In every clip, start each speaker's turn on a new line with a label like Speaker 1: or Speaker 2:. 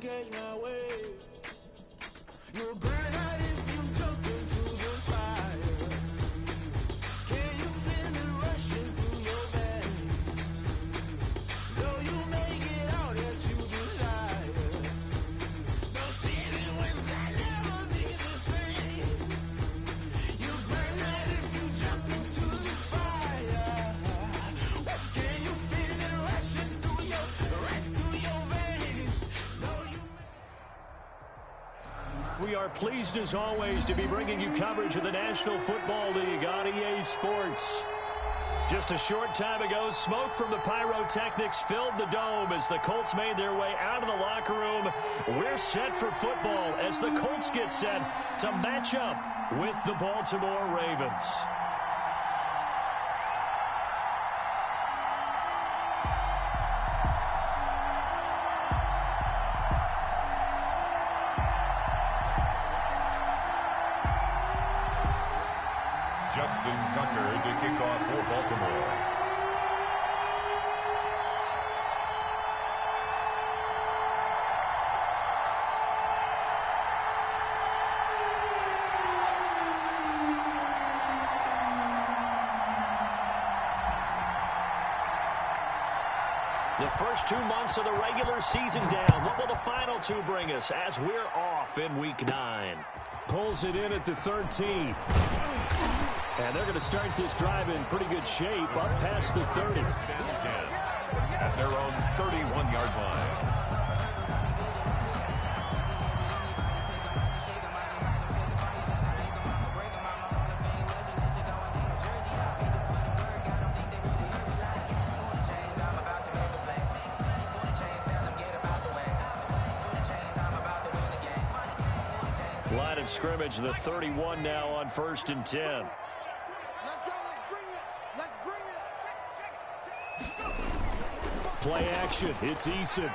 Speaker 1: can't catch my wave. You'll burn out if you jump into the fire. Can you feel it rushing through your veins? Though you make it out that you desire. No ceiling wins that never be the same. You burn out if you jump into the fire. Can you feel it rushing through your veins?
Speaker 2: We are pleased as always to be bringing you coverage of the National Football League on EA Sports. Just a short time ago, smoke from the pyrotechnics filled the dome as the Colts made their way out of the locker room. We're set for football as the Colts get set to match up with the Baltimore Ravens.
Speaker 3: Justin Tucker to kick off for Baltimore.
Speaker 2: The first 2 months of the regular season down. What will the final 2 bring us as we're off in Week 9?
Speaker 4: Pulls it in at the 13. And they're going to start this drive in pretty good shape up past the 30.
Speaker 3: At their own 31-yard line.
Speaker 2: Line of scrimmage, the 31 now on 1st and 10.
Speaker 4: Play action. It's Eason.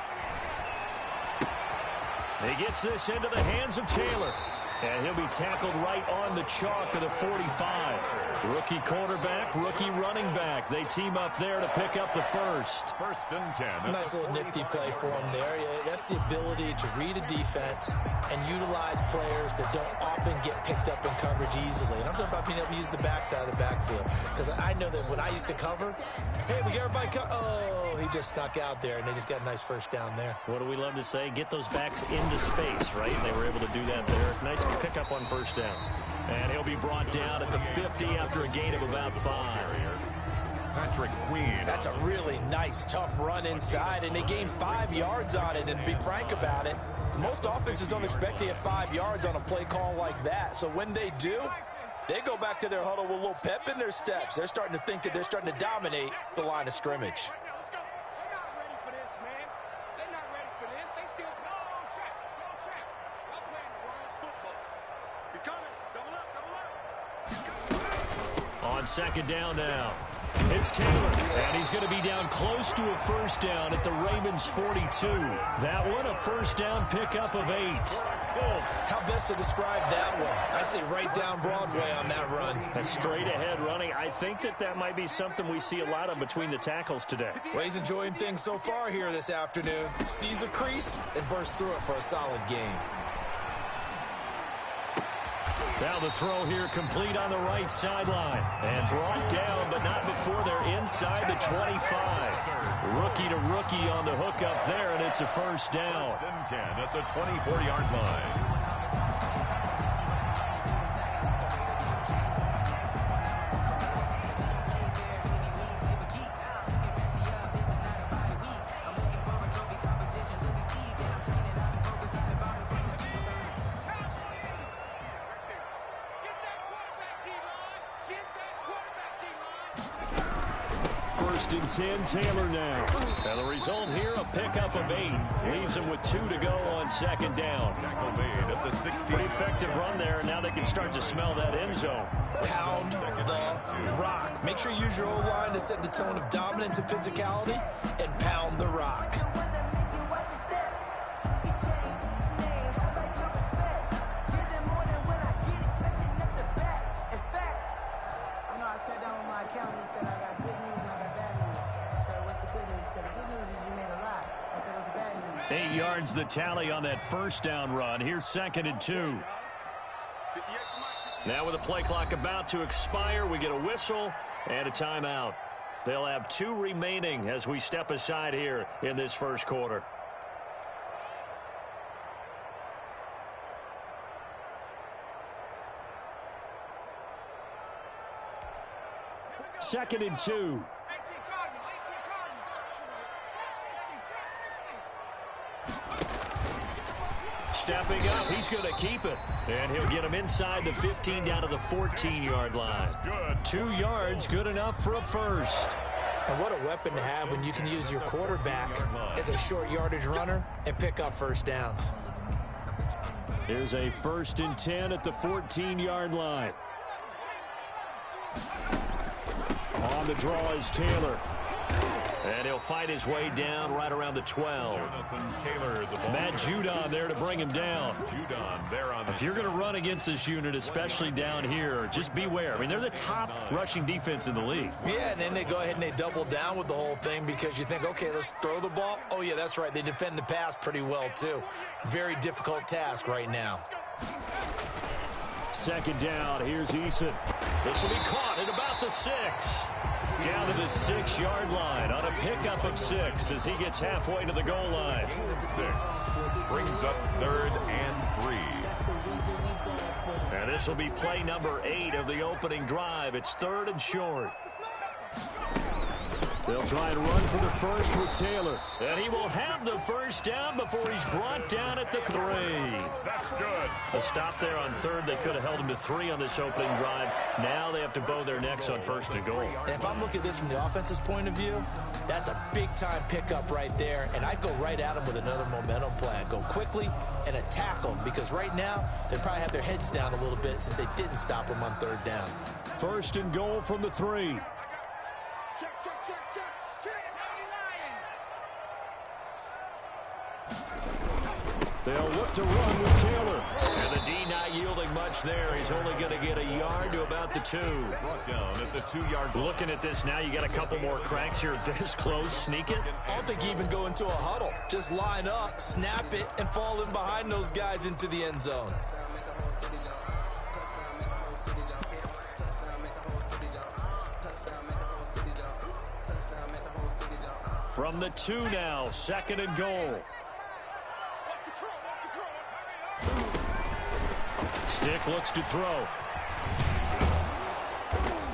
Speaker 2: He gets this into the hands of Taylor. And he'll be tackled right on the chalk of the 45. Rookie quarterback, rookie running back. They team up there to pick up the first.
Speaker 3: 1st and 10.
Speaker 5: Nice little nifty play for him there. That's the ability to read a defense and utilize players that don't often get picked up in coverage easily. And I'm talking about being able to use the backside of the backfield. Because I know that when I used to cover, hey, we got everybody oh, he just snuck out there, and they just got a nice first down there.
Speaker 2: What do we love to say? Get those backs into space, right? They were able to do that there. Nice pickup on 1st down. And he'll be brought down at the 50 after a gain of about 5.
Speaker 3: Patrick Queen.
Speaker 5: That's a really nice, tough run inside, and they gained 5 yards on it. And to be frank about it, most offenses don't expect to get 5 yards on a play call like that. So when they do, they go back to their huddle with a little pep in their steps. They're starting to think that they're starting to dominate the line of scrimmage.
Speaker 2: On 2nd down now, it's Taylor, and he's going to be down close to a 1st down at the Ravens 42. That one, a 1st down pickup of 8.
Speaker 5: How best to describe that one? I'd say right down Broadway on that run.
Speaker 2: A straight ahead running. I think that might be something we see a lot of between the tackles today.
Speaker 5: Well, he's enjoying things so far here this afternoon. Sees a crease and bursts through it for a solid gain.
Speaker 2: Now the throw here complete on the right sideline. And brought down, but not before they're inside the 25. Rookie to rookie on the hook up there, and it's a 1st down.
Speaker 3: 10 at the 24-yard line.
Speaker 4: And 10, Taylor now.
Speaker 2: And the result here, a pickup of 8. Leaves him with 2 to go on 2nd down.
Speaker 3: Tackle made at the 16.
Speaker 2: Pretty effective run there, and now they can start to smell that end zone.
Speaker 5: Pound the rock. Make sure you use your O-line to set the tone of dominance and physicality, and pound the rock.
Speaker 2: 8 yards the tally on that first down run. Here's 2nd and 2. Now with the play clock about to expire, we get a whistle and a timeout. They'll have 2 remaining as we step aside here in this first quarter. Second and 2. Stepping up, he's going to keep it. And he'll get him inside the 15 down to the 14-yard line.
Speaker 3: Good.
Speaker 2: 2 yards, good enough for a first.
Speaker 5: And what a weapon to have when you can use your quarterback as a short yardage runner and pick up first downs.
Speaker 2: Here's a 1st and 10 at the 14-yard line. On the draw is Taylor. And he'll fight his way down right around the 12.
Speaker 3: Taylor, the ball.
Speaker 2: Matt Judon there to bring him down.
Speaker 3: Judon there on the.
Speaker 2: If you're going to run against this unit, especially down here, just beware. I mean, they're the top rushing defense in the league.
Speaker 5: Yeah, and then they go ahead and they double down with the whole thing because you think, okay, let's throw the ball. Oh, yeah, that's right. They defend the pass pretty well, too. Very difficult task right now.
Speaker 2: 2nd down. Here's Eason. This will be caught at about the 6. Down to the 6-yard line on a pickup of 6 as he gets halfway to the goal line.
Speaker 3: 6 brings up 3rd and 3.
Speaker 2: And this will be play number 8 of the opening drive. It's 3rd and short. They'll try and run for the first with Taylor. And he will have the first down before he's brought down at the 3.
Speaker 3: That's good.
Speaker 2: A stop there on 3rd. They could have held him to 3 on this opening drive. Now they have to bow their necks on 1st and goal.
Speaker 5: And if I'm looking at this from the offense's point of view, that's a big-time pickup right there. And I'd go right at him with another momentum play. I'd go quickly and attack them because right now they probably have their heads down a little bit since they didn't stop him on 3rd down.
Speaker 2: 1st and goal from the 3. They'll look to run with Taylor. And the D not yielding much there. He's only going to get a yard to about the 2.
Speaker 3: Brought down at the 2-yard line.
Speaker 2: Looking at this now, you got a couple more cracks here. This close, sneak it.
Speaker 5: I don't think you even go into a huddle. Just line up, snap it, and fall in behind those guys into the end zone.
Speaker 2: From the 2 now, 2nd and goal. Stick looks to throw.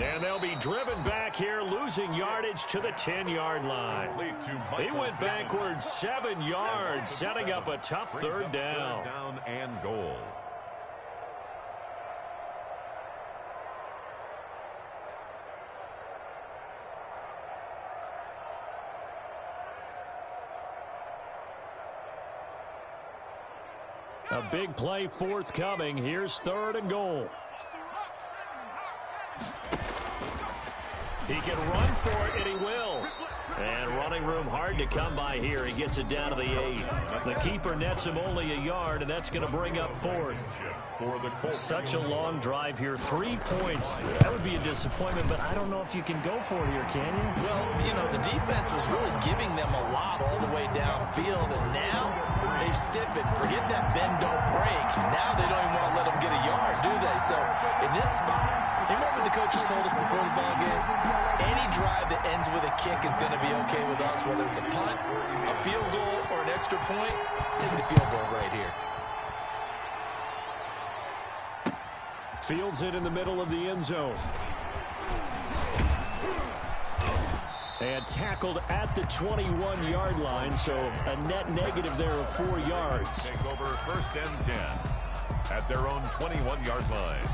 Speaker 2: And they'll be driven back here, losing yardage to the 10-yard line. He went backwards 7 yards, setting up a tough 3rd down.
Speaker 3: 3rd down and goal.
Speaker 2: A big play forthcoming. Here's 3rd and goal. He can run for it, and he will. And running room hard to come by here. He gets it down to the 8. The keeper nets him only a yard, and that's going to bring up 4th. Such a long drive here. 3 points. That would be a disappointment, but I don't know if you can go for it here, can you?
Speaker 5: Well, you know, the defense was really giving them a lot all the way downfield, and now they've stiffened. Forget that bend, don't break. Now they don't even want to let them get a yard, do they? So in this spot, remember the coaches told us before the ball game, any drive that ends with a kick is going to be okay with us, whether it's a punt, a field goal, or an extra point. Take the field goal right here.
Speaker 2: Fields it in the middle of the end zone. And tackled at the 21-yard line, so a net negative there of 4 yards.
Speaker 3: Take over 1st and 10 at their own 21-yard line.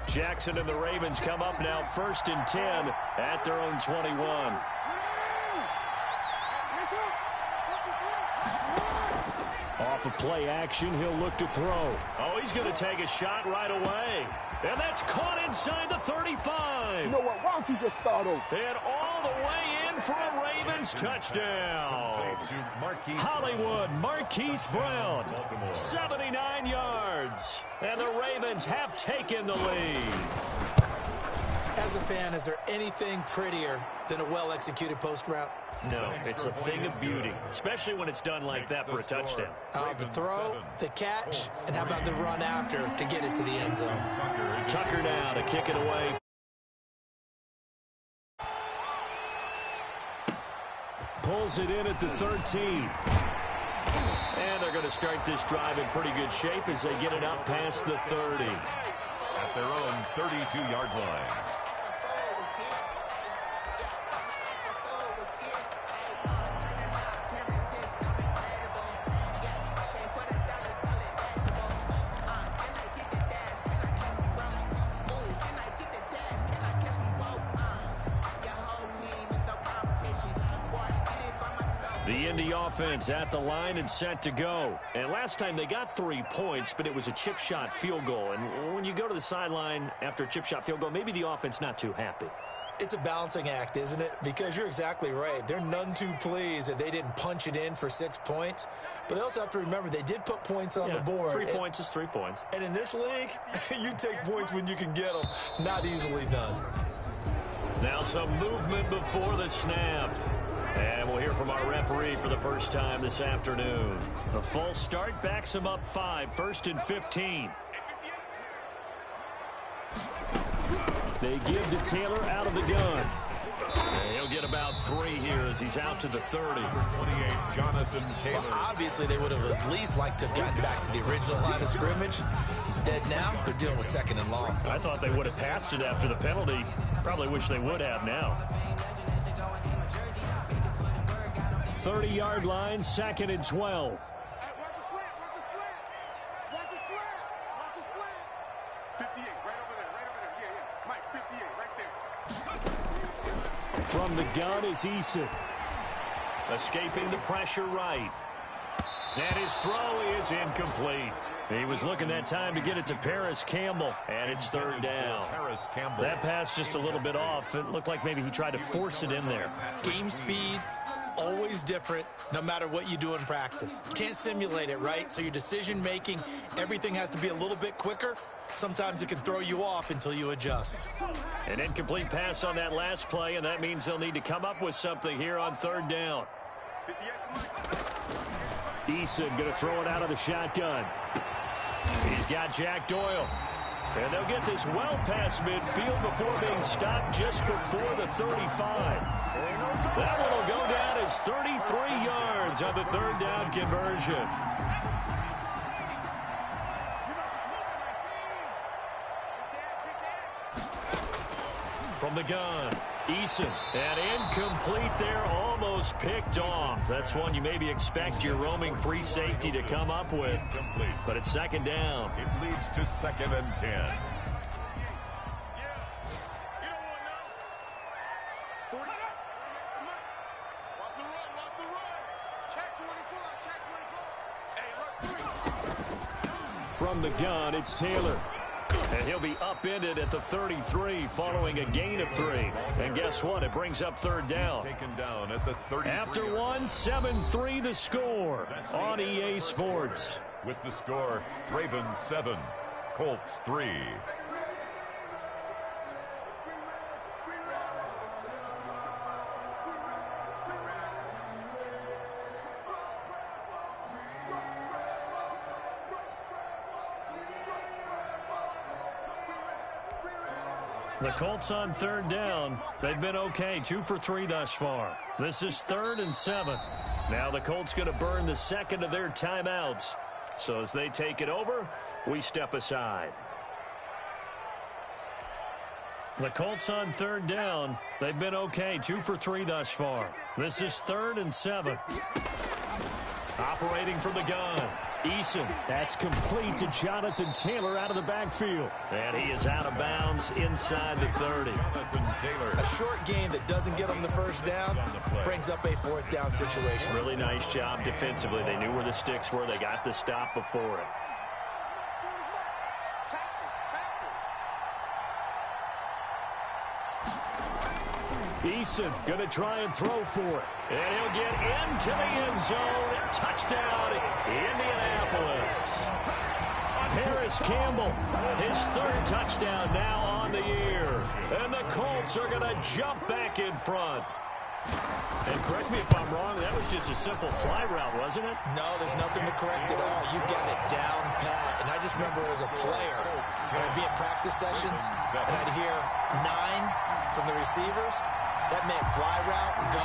Speaker 2: Jackson and the Ravens come up now 1st and 10 at their own 21. Off of play action, he'll look to throw. Oh, he's going to take a shot right away. And that's caught inside the 35.
Speaker 6: You know what? Why don't you just start over?
Speaker 2: And all the way in for a Ravens touchdown. Hollywood Marquise Brown, 79 yards. And the Ravens have taken the lead.
Speaker 5: As a fan, is there anything prettier than a well-executed post route?
Speaker 2: No, it's a thing of beauty, especially when it's done like that for a touchdown.
Speaker 5: The throw, the catch, and how about the run after to get it to the end zone?
Speaker 2: Tucker now to kick it away.
Speaker 4: Pulls it in at the 13.
Speaker 2: And they're going to start this drive in pretty good shape as they get it up past the 30.
Speaker 3: At their own 32-yard line.
Speaker 2: The Indy offense at the line and set to go. And last time they got 3 points, but it was a chip shot field goal. And when you go to the sideline after a chip shot field goal, maybe the offense not too happy.
Speaker 5: It's a balancing act, isn't it? Because you're exactly right. They're none too pleased that they didn't punch it in for 6 points. But they also have to remember they did put points on the board.
Speaker 2: 3 points is 3 points.
Speaker 5: And in this league, you take points when you can get them. Not easily done.
Speaker 2: Now some movement before the snap. And we'll hear from our referee for the first time this afternoon. A false start backs him up 5, 1st and 15.
Speaker 4: They give to Taylor out of the gun.
Speaker 2: And he'll get about 3 here as he's out to the 30.
Speaker 3: 28, Jonathan Taylor.
Speaker 5: Well, obviously, they would have at least liked to have gotten back to the original line of scrimmage. Instead, now, they're dealing with 2nd and long.
Speaker 2: I thought they would have passed it after the penalty. Probably wish they would have now.
Speaker 4: 30-yard line, 2nd and 12.
Speaker 6: Watch the slant. 58, right over there. Yeah. Mike, 58, right there.
Speaker 4: From the gun is Eason.
Speaker 2: Escaping the pressure right. And his throw is incomplete. He was looking that time to get it to Paris Campbell, and it's 3rd down.
Speaker 3: Paris Campbell.
Speaker 2: That pass just a little bit off. It looked like maybe he tried to force it in there.
Speaker 5: Game speed, always different, no matter what you do in practice. You can't simulate it, right? So your decision-making, everything has to be a little bit quicker. Sometimes it can throw you off until you adjust.
Speaker 2: An incomplete pass on that last play, and that means they'll need to come up with something here on 3rd down.
Speaker 4: Eason going to throw it out of the shotgun.
Speaker 2: He's got Jack Doyle. And they'll get this well past midfield before being stopped just before the 35. That one will go down as 33 yards on the 3rd down conversion. From the gun, Eason. And incomplete there, almost picked off. That's one you maybe expect your roaming free safety to come up with. But it's 2nd down.
Speaker 3: It leads to 2nd and 10.
Speaker 4: From the gun, it's Taylor.
Speaker 2: And he'll be upended at the 33 following a gain of 3. And guess what? It brings up 3rd down.
Speaker 3: Taken down at the 33.
Speaker 2: After 1, 7-3 the score on EA Sports.
Speaker 3: With the score, Ravens 7, Colts 3.
Speaker 2: The Colts on 3rd down. They've been okay, 2 for 3 thus far. This is 3rd and 7. Now the Colts going to burn the 2nd of their timeouts. So as they take it over, we step aside. The Colts on 3rd down. They've been okay, 2 for 3 thus far. This is 3rd and 7. Operating from the gun, Eason.
Speaker 4: That's complete to Jonathan Taylor out of the backfield.
Speaker 2: And he is out of bounds inside the 30.
Speaker 3: Jonathan Taylor.
Speaker 5: A short gain that doesn't get them the 1st down brings up a 4th down situation.
Speaker 2: Really nice job defensively. They knew where the sticks were. They got the stop before it. Eason going to try and throw for it. And he'll get into the end zone. Touchdown, Indianapolis. Harris Campbell, his third touchdown now on the year. And the Colts are going to jump back in front. And correct me if I'm wrong, that was just a simple fly route, wasn't it?
Speaker 5: No, there's nothing to correct at all. You got it down pat. And I just remember as a player, when I'd be at practice sessions, and I'd hear 9 from the receivers. That meant fly route, go,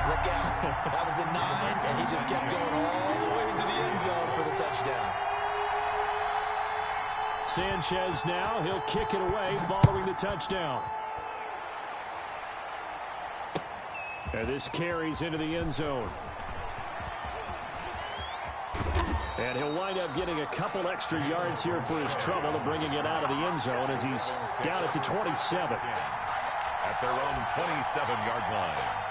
Speaker 5: look out. That was the 9, and he just kept going all the way into the end zone for the touchdown.
Speaker 2: Sanchez now, he'll kick it away following the touchdown. And this carries into the end zone. And he'll wind up getting a couple extra yards here for his trouble and bringing it out of the end zone as he's down at the 27.
Speaker 3: At their own 27-yard line.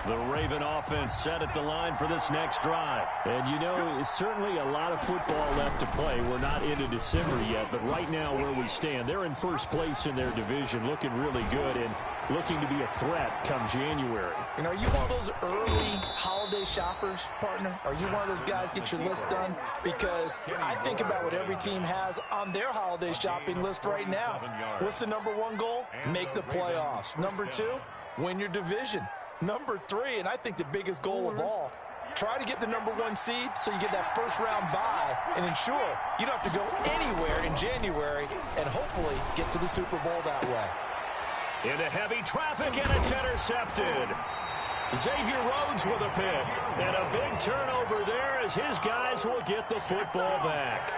Speaker 2: The Raven offense set at the line for this next drive. And, you know, it's certainly a lot of football left to play. We're not into December yet, but right now where we stand, they're in first place in their division, looking really good and looking to be a threat come January.
Speaker 5: You know, are you one of those early holiday shoppers, partner? Are you one of those guys get your list done? Because I think about what every team has on their holiday shopping list right now. What's the number 1 goal? Make the playoffs. Number 2, win your division. Number 3, and I think the biggest goal of all, try to get the number 1 seed so you get that first-round bye and ensure you don't have to go anywhere in January and hopefully get to the Super Bowl that way.
Speaker 2: Into heavy traffic, and it's intercepted. Xavier Rhodes with a pick. And a big turnover there as his guys will get the football back.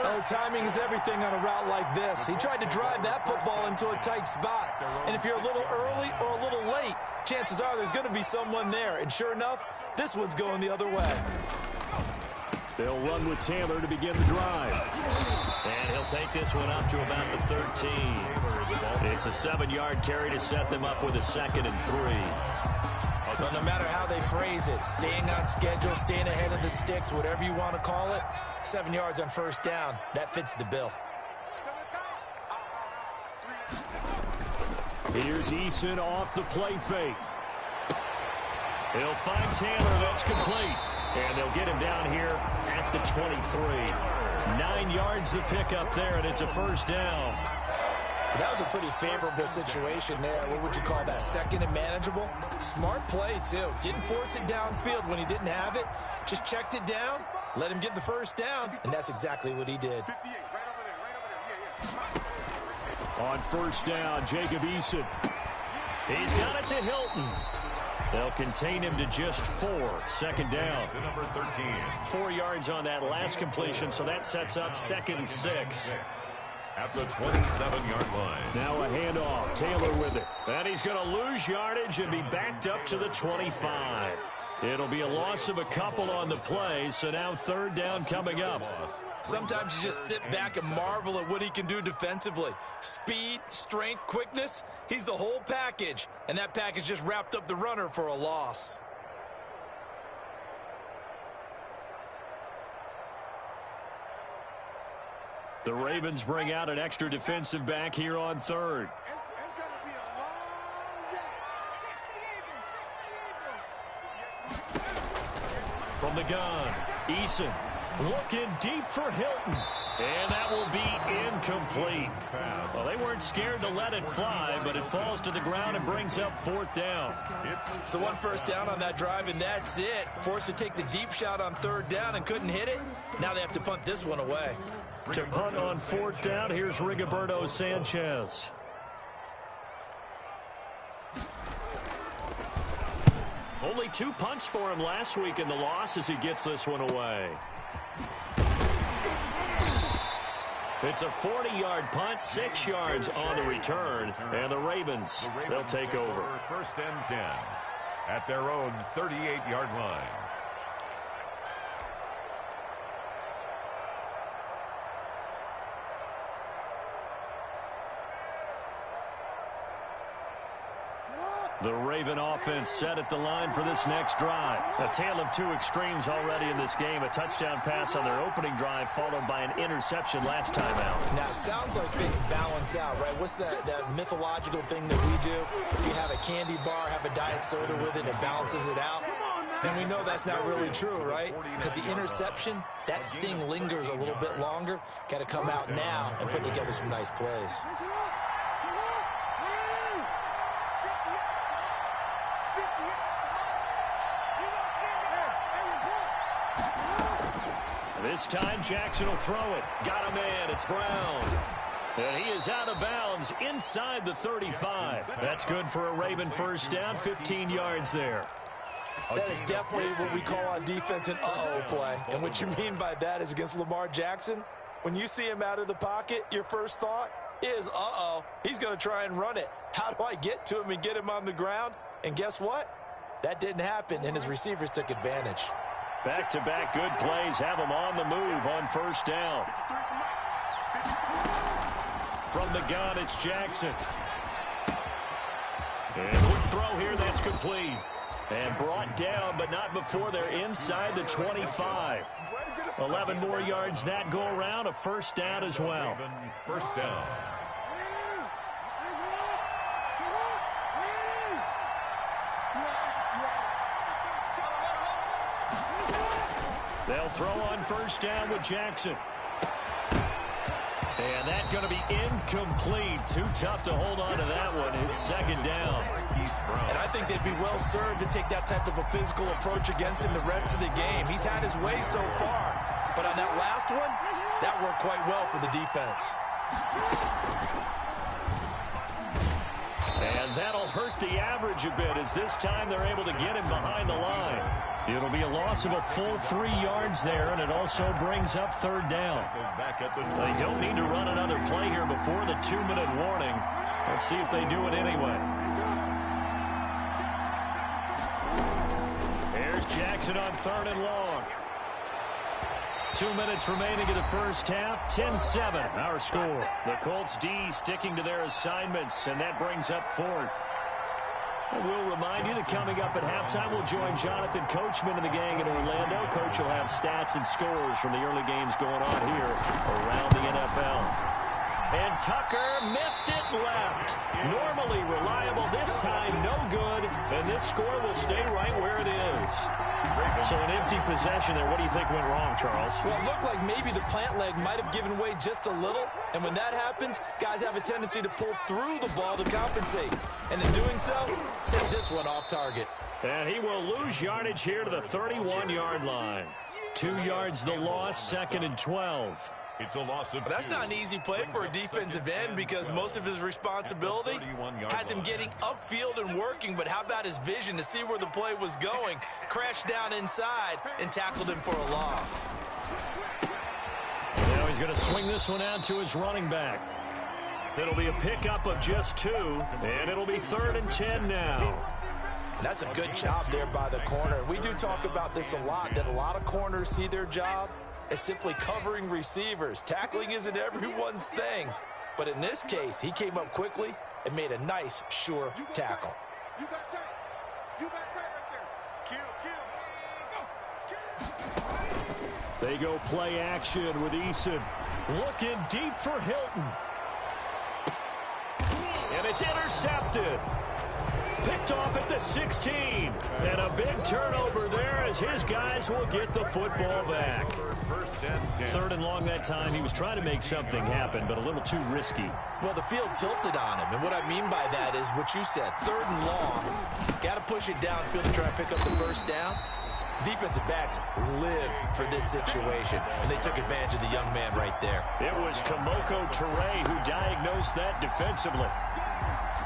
Speaker 5: Oh, timing is everything on a route like this. He tried to drive that football into a tight spot. And if you're a little early or a little late, chances are there's going to be someone there. And sure enough, this one's going the other way.
Speaker 2: They'll run with Taylor to begin the drive. And he'll take this one up to about the 13. It's a 7-yard carry to set them up with a 2nd and 3.
Speaker 5: But no matter how they phrase it, staying on schedule, staying ahead of the sticks, whatever you want to call it, 7 yards on first down, that fits the bill.
Speaker 2: Here's Eason off the play fake. He'll find Taylor. That's complete. And they'll get him down here at the 23. 9 yards the pick up there, and it's a first down.
Speaker 5: That was a pretty favorable situation there. What would you call that? 2nd and manageable? Smart play, too. Didn't force it downfield when he didn't have it. Just checked it down, let him get the first down, and that's exactly what he did.
Speaker 2: On first down, Jacob Eason. He's got it to Hilton. They'll contain him to just 4. 2nd down.
Speaker 3: To number 13.
Speaker 2: 4 yards on that last completion, so that sets up 2nd and 6.
Speaker 3: At the 27-yard line.
Speaker 2: Now a handoff. Taylor with it. And he's going to lose yardage and be backed up to the 25. It'll be a loss of a couple on the play, so now 3rd down coming up.
Speaker 5: Sometimes you just sit back and marvel at what he can do defensively. Speed, strength, quickness, he's the whole package. And that package just wrapped up the runner for a loss.
Speaker 2: The Ravens bring out an extra defensive back here on 3rd.
Speaker 6: It's going to be a long day.
Speaker 2: From the gun, Eason looking deep for Hilton. And that will be incomplete. Well, they weren't scared to let it fly, but it falls to the ground and brings up 4th down.
Speaker 5: So 1 first down on that drive, and that's it. Forced to take the deep shot on 3rd down and couldn't hit it. Now they have to punt this one away.
Speaker 2: To punt on 4th down, here's Rigoberto Sanchez. Only 2 punts for him last week in the loss as he gets this one away. It's a 40-yard punt, 6 yards on the return, and the Ravens, they'll take over.
Speaker 3: 1st and 10 at their own 38-yard line.
Speaker 2: The Raven offense set at the line for this next drive. A tale of two extremes already in this game. A touchdown pass on their opening drive followed by an interception last time out.
Speaker 5: Now, it sounds like things balance out, right? What's that mythological thing that we do? If you have a candy bar, have a diet soda with it, it balances it out. And we know that's not really true, right? Because the interception, that sting lingers a little bit longer. Got to come out now and put together some nice plays.
Speaker 2: This time, Jackson will throw it. Got a man. It's Brown. And he is out of bounds inside the 35. That's good for a Raven first down, 15 yards there.
Speaker 5: That is definitely what we call on defense an uh-oh play. And what you mean by that is against Lamar Jackson, when you see him out of the pocket, your first thought is, uh-oh, he's going to try and run it. How do I get to him and get him on the ground? And guess what? That didn't happen, and his receivers took advantage.
Speaker 2: Back-to-back good plays have him on the move on first down. From the gun, it's Jackson. And quick throw here, that's complete. And brought down, but not before they're inside the 25. 11 more yards that go around, a first down as well.
Speaker 3: First down.
Speaker 2: They'll throw on first down with Jackson. And that's going to be incomplete. Too tough to hold on to that one. It's second down.
Speaker 5: And I think they'd be well served to take that type of a physical approach against him the rest of the game. He's had his way so far. But on that last one, that worked quite well for the defense.
Speaker 2: And that'll hurt the average a bit as this time they're able to get him behind the line. It'll be a loss of a full 3 yards there, and it also brings up third down. They don't need to run another play here before the 2-minute warning. Let's see if they do it anyway. Here's Jackson on third and long. 2 minutes remaining in the first half. 10-7 our score. The Colts D sticking to their assignments, and that brings up fourth. And we'll remind you that coming up at halftime, we'll join Jonathan Coachman and the gang in Orlando. Coach will have stats and scores from the early games going on here around the NFL. And Tucker missed it left. Normally reliable, this time no good. And this score will stay right where it is. So an empty possession there. What do you think went wrong, Charles?
Speaker 5: Well, it looked like maybe the plant leg might have given way just a little. And when that happens, guys have a tendency to pull through the ball to compensate. And in doing so, sent this one off target.
Speaker 2: And he will lose yardage here to the 31-yard line. 2 yards the loss, second and 12.
Speaker 3: It's a loss of
Speaker 5: That's not an easy play for a defensive end because most of his responsibility has him getting upfield and working, but how about his vision to see where the play was going, crashed down inside, and tackled him for a loss.
Speaker 2: Now he's going to swing this one out to his running back. It'll be a pickup of just 2, and it'll be 3rd and 10 now.
Speaker 5: And that's a good job there by the corner. We do talk about this a lot, that a lot of corners see their job as simply covering receivers. Tackling isn't everyone's thing. But in this case, he came up quickly and made a nice, sure tackle.
Speaker 6: You got tight. You got tight right there. Kill.
Speaker 2: They go play action with Eason. Looking deep for Hilton. And it's intercepted. Picked off at the 16. And a big turnover there as his guys will get the football back. 3rd and long that time. He was trying to make something happen, but a little too risky.
Speaker 5: Well, the field tilted on him. And what I mean by that is what you said. 3rd and long. Got to push it downfield to try and pick up the first down. Defensive backs live for this situation, and they took advantage of the young man right there.
Speaker 2: It was Kamoko Toure who diagnosed that defensively.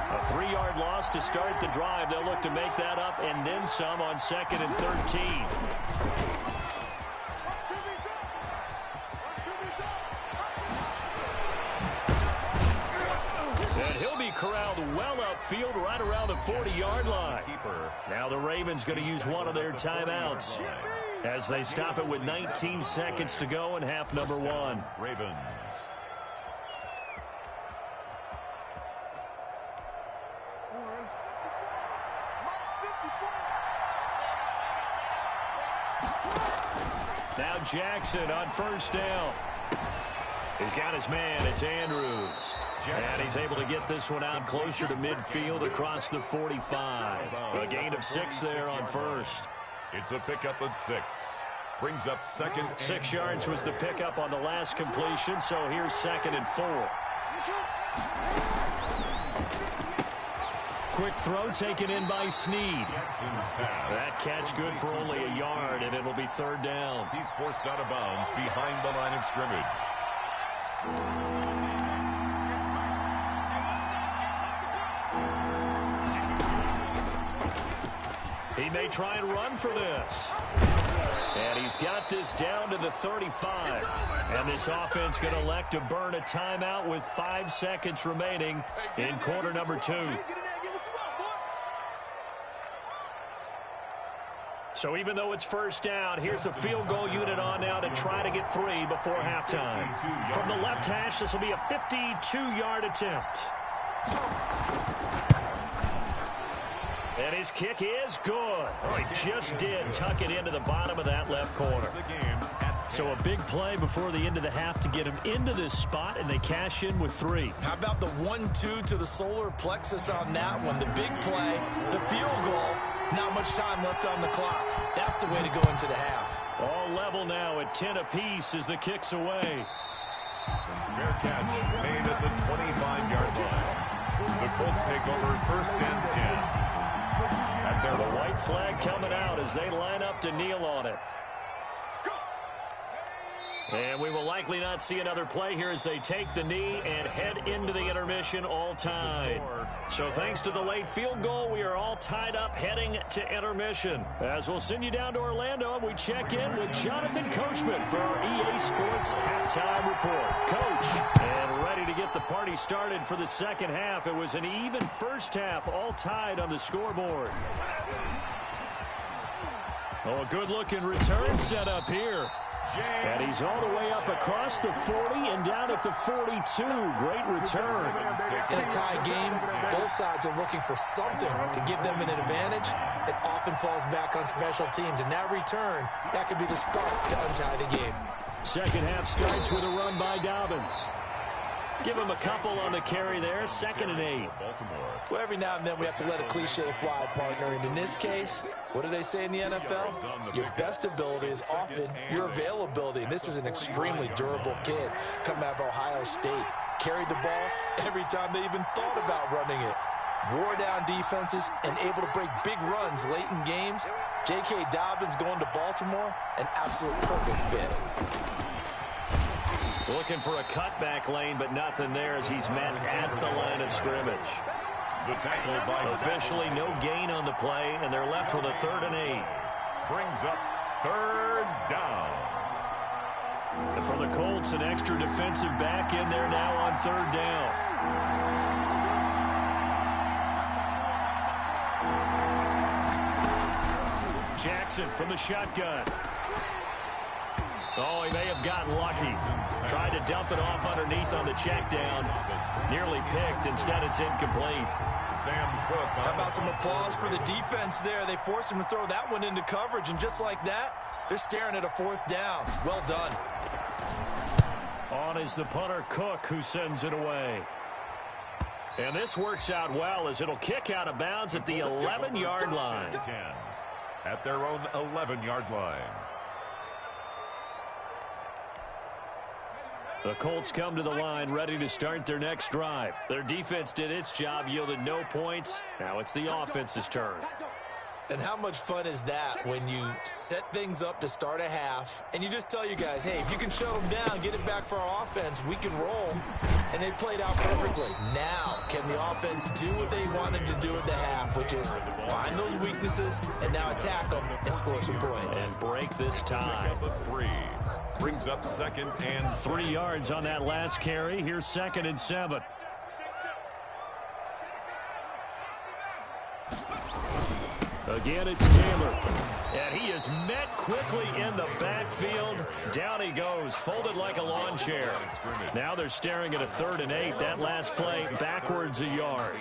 Speaker 2: A 3-yard loss to start the drive. They'll look to make that up and then some on 2nd and 13. And he'll be corralled well upfield right around the 40-yard line. Now the Ravens going to use one of their timeouts as they stop it with 19 seconds to go in half number 1.
Speaker 3: Ravens.
Speaker 2: Now Jackson on first down. He's got his man. It's Andrews. And he's able to get this one out closer to midfield across the 45. A gain of 6 there on first.
Speaker 3: It's a pickup of 6. Brings up second.
Speaker 2: 6 yards was the pickup on the last completion, so here's 2nd and 4. Quick throw taken in by Snead. That catch good for only a yard, and it'll be 3rd down.
Speaker 3: He's forced out of bounds behind the line of scrimmage.
Speaker 2: He may try and run for this. And he's got this down to the 35. And this offense going to elect to burn a timeout with 5 seconds remaining in quarter number 2. So even though it's first down, here's the field goal unit on now to try to get 3 before halftime. From the left hash, this will be a 52-yard attempt. And his kick is good. Oh, he just did tuck it into the bottom of that left corner. So a big play before the end of the half to get him into this spot, and they cash in with 3.
Speaker 5: How about the 1-2 to the solar plexus on that one? The big play, the field goal, not much time left on the clock. That's the way to go into the half.
Speaker 2: All level now at 10 apiece as the kick's away.
Speaker 3: Fair catch made at the 25-yard line. The Colts take over 1st and 10.
Speaker 2: The white flag coming out as they line up to kneel on it. And we will likely not see another play here as they take the knee and head into the intermission all tied. So thanks to the late field goal, we are all tied up heading to intermission. As we'll send you down to Orlando, and we check in with Jonathan Coachman for our EA Sports Halftime Report. Coach, and ready to get the party started for the second half. It was an even first half, all tied on the scoreboard. Oh, a good-looking return set up here. And he's all the way up across the 40 and down at the 42. Great return.
Speaker 5: In a tie game, both sides are looking for something to give them an advantage. It often falls back on special teams. And that return, that could be the spark to untie the game.
Speaker 2: Second half starts with a run by Dobbins. Give him a couple on the carry there. 2nd and 8.
Speaker 5: Well, every now and then we have to let a cliche fly, partner. And in this case, what do they say in the NFL? Your best ability is often your availability. And this is an extremely durable kid coming out of Ohio State. Carried the ball every time they even thought about running it. Wore down defenses and able to break big runs late in games. J.K. Dobbins going to Baltimore, an absolute perfect fit.
Speaker 2: Looking for a cutback lane, but nothing there as he's met at the line of scrimmage.
Speaker 3: The tackle by
Speaker 2: officially no gain on the play, and they're left with a 3rd and 8.
Speaker 3: Brings up 3rd down.
Speaker 2: And for the Colts, an extra defensive back in there now on 3rd down. Jackson from the shotgun. Oh, he may have gotten lucky. Tried to dump it off underneath on the check down. Nearly picked. Instead, it's incomplete.
Speaker 3: Sam Cook.
Speaker 5: How about some applause for the defense there? They forced him to throw that one into coverage, and just like that, they're staring at a 4th down. Well done.
Speaker 2: On is the punter, Cook, who sends it away. And this works out well as it'll kick out of bounds at the 11-yard line.
Speaker 3: 10 at their own 11-yard line.
Speaker 2: The Colts come to the line ready to start their next drive. Their defense did its job, yielded no points. Now it's the offense's turn.
Speaker 5: And how much fun is that when you set things up to start a half and you just tell you guys, hey, if you can shut them down, get it back for our offense, we can roll. And they played out perfectly. Now, can the offense do what they wanted to do at the half, which is find those weaknesses and now attack them and score some points.
Speaker 2: And break this tie.
Speaker 3: The 3 brings up 2nd and
Speaker 2: 3 yards on that last carry. Here's 2nd and 7. Again, it's Taylor. And he is met quickly in the backfield. Down he goes, folded like a lawn chair. Now they're staring at a 3rd and 8. That last play backwards a yard.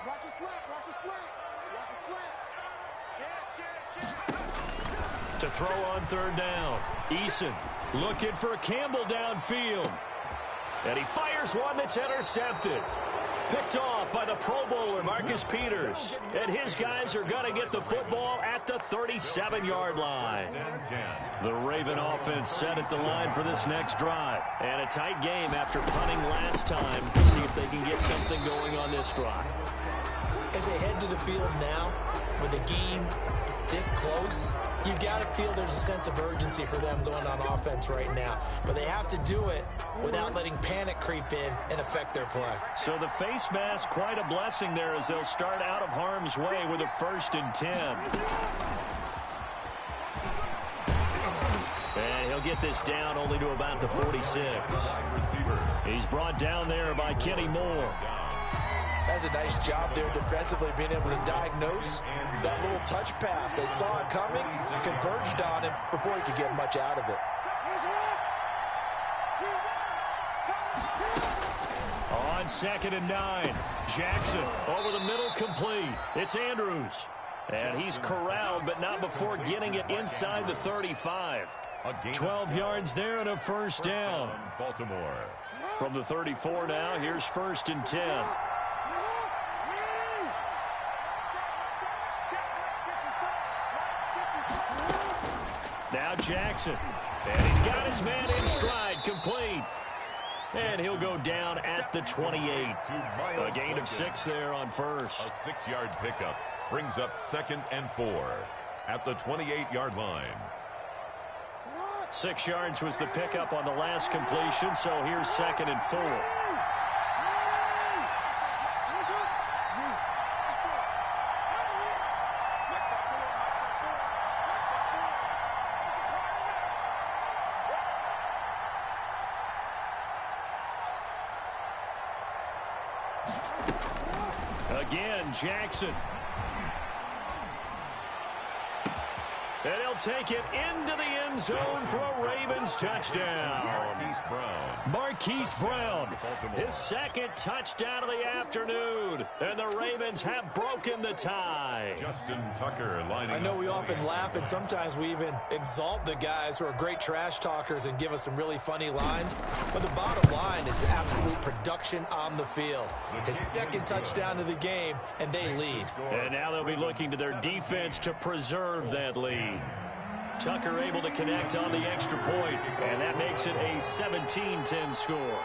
Speaker 6: Watch a slant. Watch a slant. Watch a slant.
Speaker 2: to throw on third down. Eason looking for Campbell downfield. And he fires one that's intercepted. Picked off by the Pro Bowler, Marcus Peters. And his guys are going to get the football at the 37-yard line. The Raven offense set at the line for this next drive. And a tight game after punting last time. To see if they can get something going on this drive.
Speaker 5: As they head to the field now, with the game this close, you've got to feel there's a sense of urgency for them going on offense right now. But they have to do it without letting panic creep in and affect their play.
Speaker 2: So the face mask, quite a blessing there as they'll start out of harm's way with a 1st and 10. And he'll get this down only to about the 46. He's brought down there by Kenny Moore.
Speaker 5: That's a nice job there defensively, being able to diagnose that little touch pass. They saw it coming, converged on him before he could get much out of it.
Speaker 2: On 2nd and 9, Jackson over the middle, complete. It's Andrews. And he's corralled, but not before getting it inside the 35. 12 yards there and a 1st down.
Speaker 3: Baltimore.
Speaker 2: From the 34 now, here's 1st and 10. Now Jackson. And he's got his man in stride, complete. And he'll go down at the 28. A gain of 6 there on 1st.
Speaker 3: A 6-yard pickup brings up 2nd and 4 at the 28-yard line.
Speaker 2: 6 yards was the pickup on the last completion, so here's 2nd and 4. Again, Jackson. And he'll take it into the end zone for a Ravens touchdown. Marquise Brown, his 2nd touchdown of the afternoon. And the Ravens have broken the tie.
Speaker 3: Justin Tucker lining
Speaker 5: I know
Speaker 3: up.
Speaker 5: we often laugh, and sometimes we even exalt the guys who are great trash talkers and give us some really funny lines. But the bottom line is absolute production on the field. His 2nd touchdown of the game, and they lead.
Speaker 2: And now they'll be looking to their defense to preserve that lead. Tucker able to connect on the extra point, and that makes it a 17-10 score.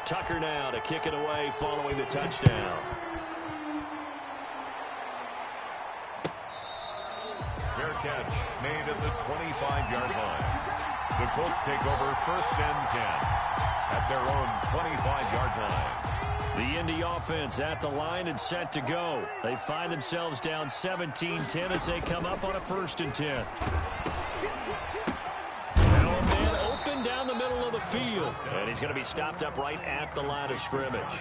Speaker 2: Tucker now to kick it away following the touchdown.
Speaker 3: Fair catch made at the 25-yard line. The Colts take over 1st and 10 at their own 25-yard line.
Speaker 2: The Indy offense at the line and set to go. They find themselves down 17-10 as they come up on a 1st and 10. Now a man open down the middle of the field. And he's going to be stopped up right at the line of scrimmage.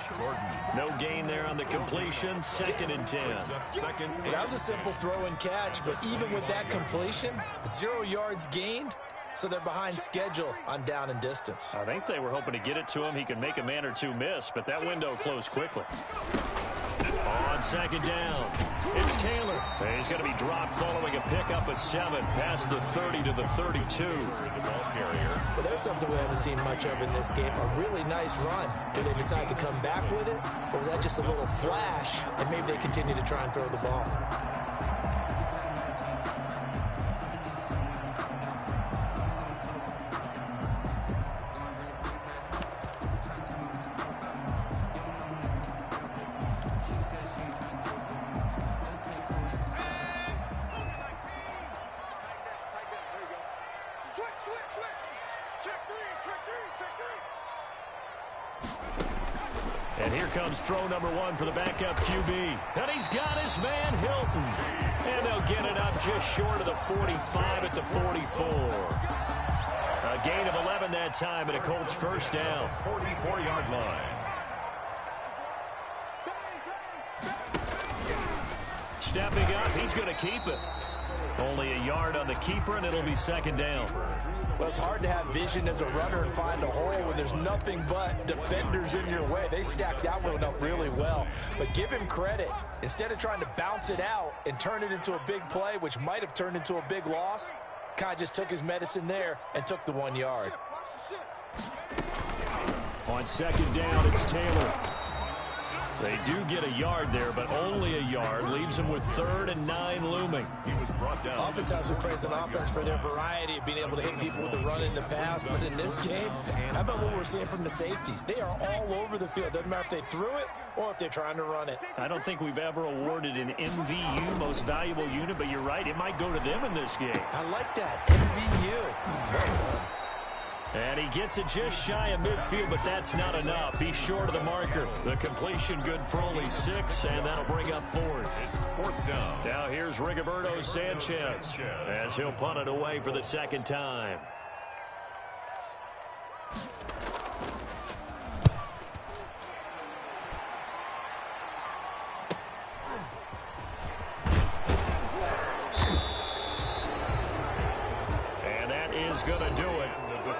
Speaker 2: No gain there on the completion. 2nd and 10.
Speaker 5: Well, that was a simple throw and catch, but even with that completion, 0 yards gained. So they're behind schedule on down and distance.
Speaker 2: I think they were hoping to get it to him. He could make a man or two miss, but that window closed quickly. On 2nd down, it's Taylor. He's going to be dropped following a pickup of 7 past the 30 to the 32.
Speaker 5: Well, there's something we haven't seen much of in this game. A really nice run. Do they decide to come back with it? Or was that just a little flash, and maybe they continue to try and throw the ball?
Speaker 2: And here comes throw number 1 for the backup QB. And he's got his man Hilton. And they'll get it up just short of the 45 at the 44. A gain of 11 that time and a Colts 1st down.
Speaker 3: 44-yard line.
Speaker 2: Stepping up, he's going to keep it. Only a yard on the keeper, and it'll be second down.
Speaker 5: Well, it's hard to have vision as a runner and find a hole when there's nothing but defenders in your way. They stacked that one up really well. But give him credit. Instead of trying to bounce it out and turn it into a big play, which might have turned into a big loss, kind of just took his medicine there and took the 1 yard.
Speaker 2: On second down, it's Taylor. They do get a yard there, but only a yard. Leaves them with 3rd and 9 looming.
Speaker 3: He was brought down.
Speaker 5: Oftentimes we praise an offense for their variety of being able to hit people with the run in the pass, but in this game, how about what we're seeing from the safeties? They are all over the field. Doesn't matter if they threw it or if they're trying to run it.
Speaker 2: I don't think we've ever awarded an MVU, most valuable unit, but you're right, it might go to them in this game.
Speaker 5: I like that, MVU.
Speaker 2: And he gets it just shy of midfield, but that's not enough. He's short of the marker. The completion good for only 6, and that'll bring up 4th.
Speaker 3: It's 4th down.
Speaker 2: Now here's Rigoberto Sanchez as he'll punt it away for the second time. And that is going to do it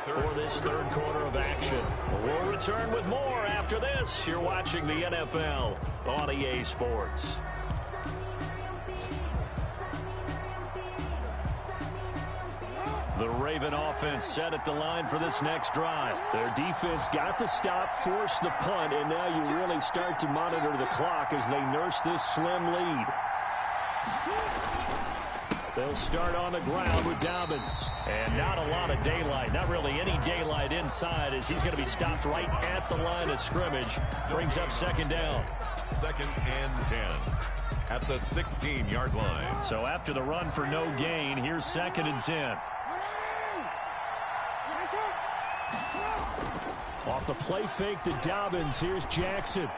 Speaker 2: for this 3rd quarter of action. We'll return with more after this. You're watching the NFL on EA Sports. The Raven offense set at the line for this next drive.
Speaker 4: Their defense got the stop, forced the punt, and now you really start to monitor the clock as they nurse this slim lead. They'll start on the ground with Dobbins.
Speaker 2: And not a lot of daylight, not really any daylight inside, as he's going to be stopped right at the line of scrimmage. Brings up second down.
Speaker 3: 2nd and 10 at the 16-yard line.
Speaker 2: So after the run for no gain, here's 2nd and 10.
Speaker 4: Off the play fake to Dobbins, here's Jackson.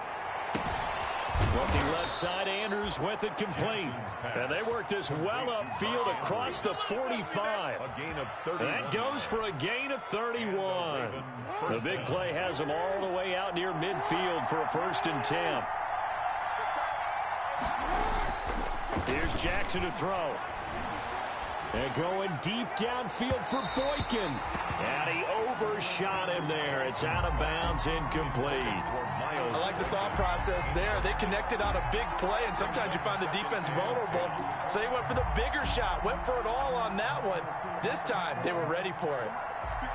Speaker 2: Looking left side, Andrews with it complete. And they work this well upfield across the 45.
Speaker 3: A gain of 30.
Speaker 2: That goes for a gain of 31. The big play has them all the way out near midfield for a 1st and 10. Here's Jackson to throw.
Speaker 4: And going deep downfield for Boykin.
Speaker 2: And he overshot him there. It's out of bounds, incomplete.
Speaker 5: I like the thought process there. They connected on a big play, and sometimes you find the defense vulnerable. So they went for the bigger shot, went for it all on that one. This time, they were ready for it.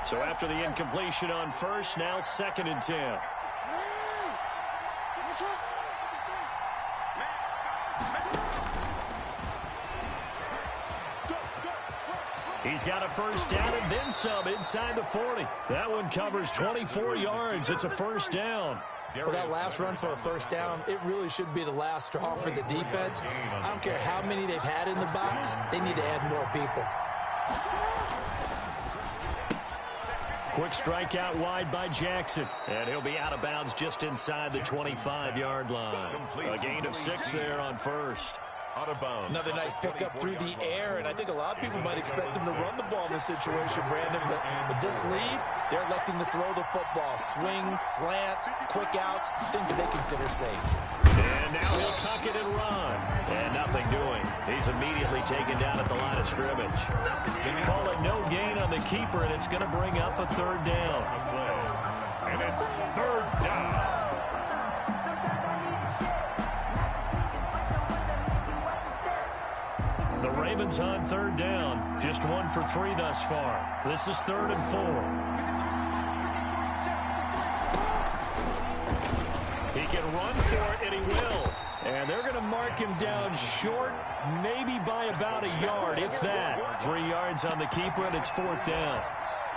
Speaker 2: So after the incompletion on 1st, now 2nd and 10. He's got a 1st down and then some inside the 40. That one covers 24 yards. It's a 1st down.
Speaker 5: Well, that last run for a 1st down, it really should be the last straw for the defense. I don't care how many they've had in the box. They need to add more people.
Speaker 2: Quick strikeout wide by Jackson. And he'll be out of bounds just inside the 25-yard line. A gain of 6 there on 1st.
Speaker 3: Out of bounds.
Speaker 5: Another nice pickup through the air, and I think a lot of people might expect them to run the ball in this situation, Brandon, but with this lead, they're electing to throw the football. Swings, slants, quick outs, things that they consider safe.
Speaker 2: And now he'll tuck it and run. And nothing doing. He's immediately taken down at the line of scrimmage. Call it no gain on the keeper, and it's going to bring up a 3rd down.
Speaker 3: And it's 3rd down.
Speaker 2: The Ravens on 3rd down. Just 1 for 3 thus far. This is 3rd and 4. He can run for it, and he will. And they're going to mark him down short, maybe by about a yard, if that. 3 yards on the keeper, and it's 4th down.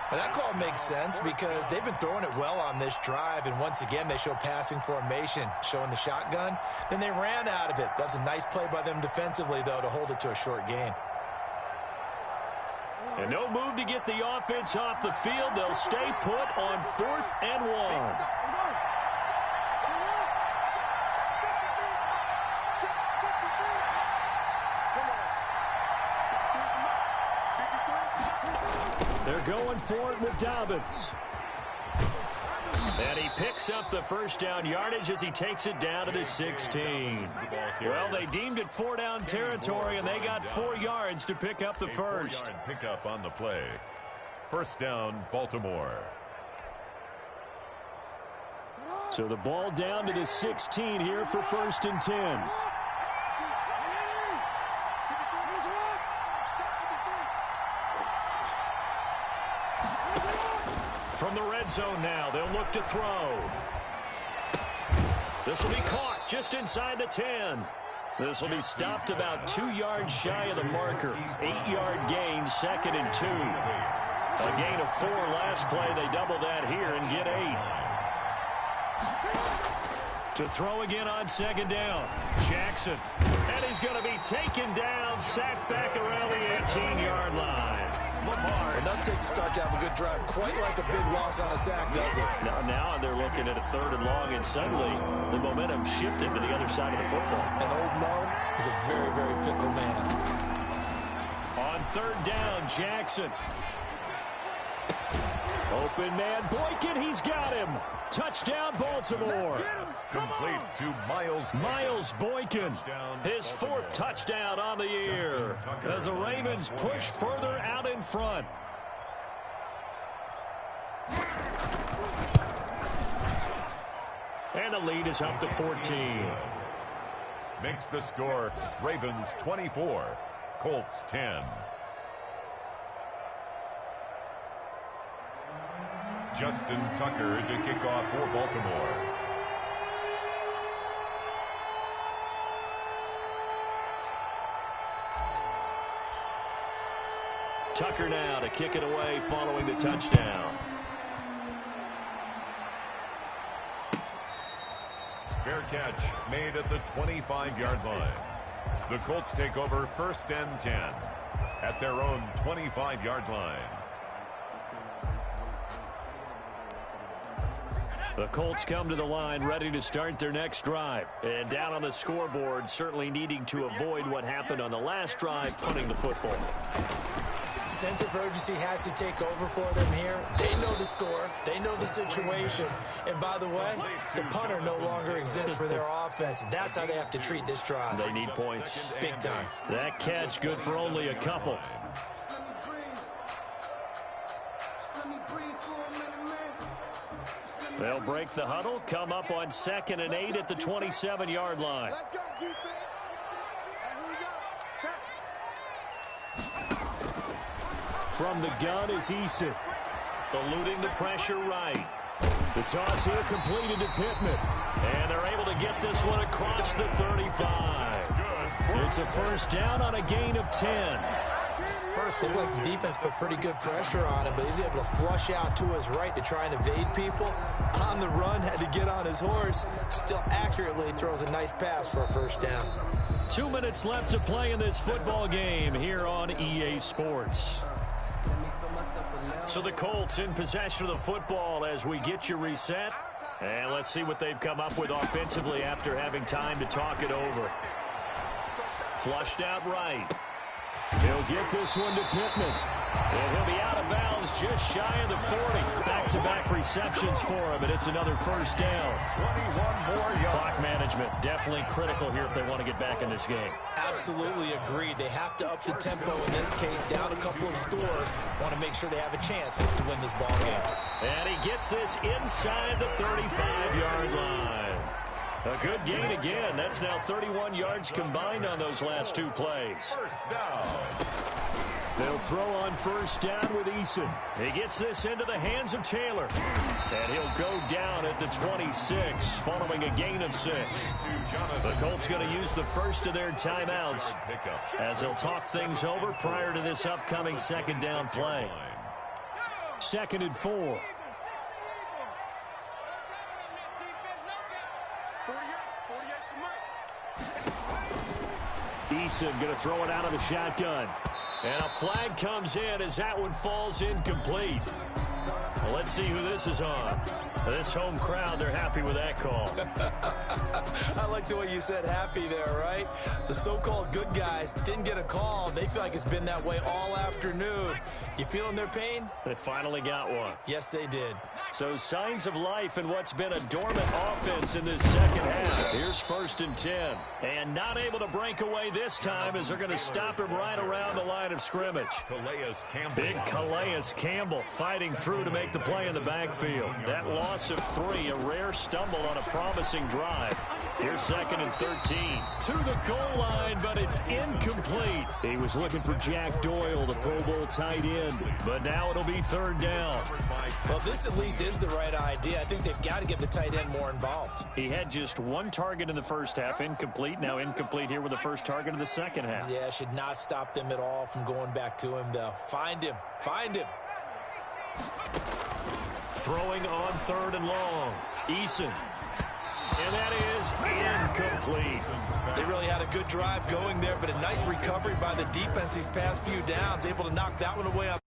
Speaker 5: Well, that call makes sense because they've been throwing it well on this drive, and once again, they show passing formation, showing the shotgun. Then they ran out of it. That's a nice play by them defensively, though, to hold it to a short gain.
Speaker 2: And no move to get the offense off the field. They'll stay put on 4th and 1. They're going for it with Dobbins. And he picks up the first down yardage as he takes it down to the 16. Well, they deemed it 4-down territory, and they got 4 yards to pick up the first.
Speaker 3: 4-yard pickup on the play. First down, Baltimore.
Speaker 4: So the ball down to the 16 here for 1st and 10.
Speaker 2: From the red zone now, they'll look to throw. This will be caught just inside the 10. This will be stopped about 2 yards shy of the marker. 8-yard gain, 2nd and 2. A gain of 4 last play. They double that here and get 8. To throw again on 2nd down. Jackson. And he's going to be taken down, sacked back around the 18-yard line.
Speaker 5: Enough takes to start to have a good drive. Quite like a big loss on a sack, does it?
Speaker 2: Now they're looking at a 3rd and long, and suddenly the momentum shifted to the other side of the football.
Speaker 5: And old Mo is a very, very fickle man.
Speaker 2: On 3rd down, Jackson. Open man, Boykin, he's got him. Touchdown, Baltimore.
Speaker 3: Complete to
Speaker 2: Miles Boykin, his 4th touchdown on the year as the Ravens push further out in front. And the lead is up to 14.
Speaker 3: Makes the score Ravens 24, Colts 10. Justin Tucker to kick off for Baltimore.
Speaker 2: Tucker now to kick it away following the touchdown.
Speaker 3: Fair catch made at the 25-yard line. The Colts take over 1st and 10 at their own 25-yard line.
Speaker 2: The Colts come to the line ready to start their next drive. And down on the scoreboard, certainly needing to avoid what happened on the last drive, punting the football.
Speaker 5: Sense of urgency has to take over for them here. They know the score. They know the situation. And by the way, the punter no longer exists for their offense. That's how they have to treat this drive.
Speaker 2: They need points.
Speaker 5: Big time.
Speaker 2: That catch good for only a couple. They'll break the huddle, come up on 2nd and 8 at the 27-yard line.
Speaker 6: Let's go, defense. And here we go. Check.
Speaker 4: From the gun is Eason.
Speaker 2: Eluding the pressure right.
Speaker 4: The toss here completed to Pittman.
Speaker 2: And they're able to get this one across the 35. It's a 1st down on a gain of 10.
Speaker 5: Looked like the defense put pretty good pressure on him, but he's able to flush out to his right to try and evade people. On the run, had to get on his horse. Still accurately throws a nice pass for a 1st down.
Speaker 2: 2 minutes left to play in this football game here on EA Sports. So the Colts in possession of the football as we get you reset. And let's see what they've come up with offensively after having time to talk it over. Flushed out right.
Speaker 4: He'll get this one to Pittman.
Speaker 2: And he'll be out of bounds just shy of the 40. Back-to-back receptions for him, and it's another 1st down.
Speaker 3: 21 more yards.
Speaker 2: Clock management definitely critical here if they want to get back in this game.
Speaker 5: Absolutely agreed. They have to up the tempo in this case, down a couple of scores. Want to make sure they have a chance to win this ball game.
Speaker 2: And he gets this inside the 35-yard line. A good gain again. That's now 31 yards combined on those last 2 plays.
Speaker 3: 1st down.
Speaker 4: They'll throw on 1st down with Eason.
Speaker 2: He gets this into the hands of Taylor. And he'll go down at the 26 following a gain of 6. The Colts going to use the first of their timeouts as they'll talk things over prior to this upcoming 2nd down play.
Speaker 4: 2nd and 4.
Speaker 2: Eason going to throw it out of the shotgun. And a flag comes in as that one falls incomplete. Well, let's see who this is on. This home crowd, they're happy with that call.
Speaker 5: I like the way you said happy there, right? The so-called good guys didn't get a call. They feel like it's been that way all afternoon. You feeling their pain?
Speaker 2: They finally got one.
Speaker 5: Yes, they did.
Speaker 2: So signs of life in what's been a dormant offense in this second half. Here's 1st and 10. And not able to break away this time as they're going to stop him right around the line of scrimmage. Big Calais Campbell fighting through to make the play in the backfield. That loss of 3, a rare stumble on a promising drive. Here's 2nd and 13. To the goal line, but it's incomplete. He was looking for Jack Doyle, the Pro Bowl tight end. But now it'll be 3rd down.
Speaker 5: Well, this at least is the right idea. I think they've got to get the tight end more involved.
Speaker 2: He had just 1 target in the first half, incomplete. Now incomplete here with the first target of the second half.
Speaker 5: Yeah, should not stop them at all from going back to him, though. Find him. Find him.
Speaker 2: Throwing on 3rd and long. Eason. And that is incomplete.
Speaker 5: They really had a good drive going there, but a nice recovery by the defense these past few downs. Able to knock that one away on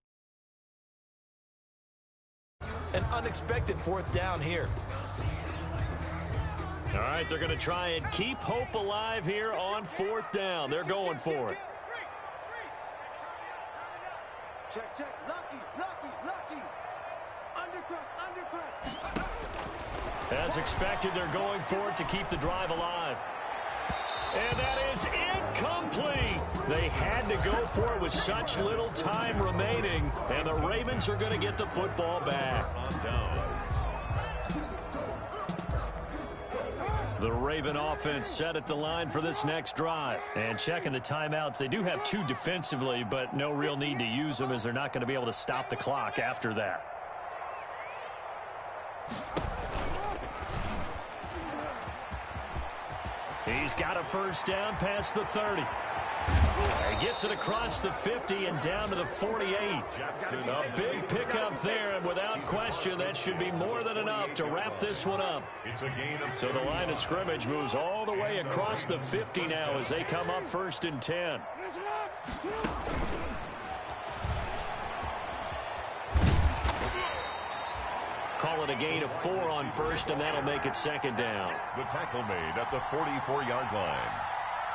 Speaker 5: an unexpected 4th down here.
Speaker 2: All right, they're going to try and keep hope alive here on 4th down. They're going for it.
Speaker 6: Check, check. Lucky. Undercross.
Speaker 2: As expected, they're going for it to keep the drive alive. And that is incomplete. They had to go for it with such little time remaining, and the Ravens are going to get the football back. The Raven offense set at the line for this next drive. And checking the timeouts, they do have 2 defensively, but no real need to use them as they're not going to be able to stop the clock after that. He's got a 1st down past the 30. He gets it across the 50 and down to the 48. A big pickup there, and without question, that should be more than enough to wrap this one up. So the line of scrimmage moves all the way across the 50 now as they come up 1st and 10. Call it a gain of 4 on 1st, and that'll make it 2nd down.
Speaker 3: The tackle made at the 44-yard line.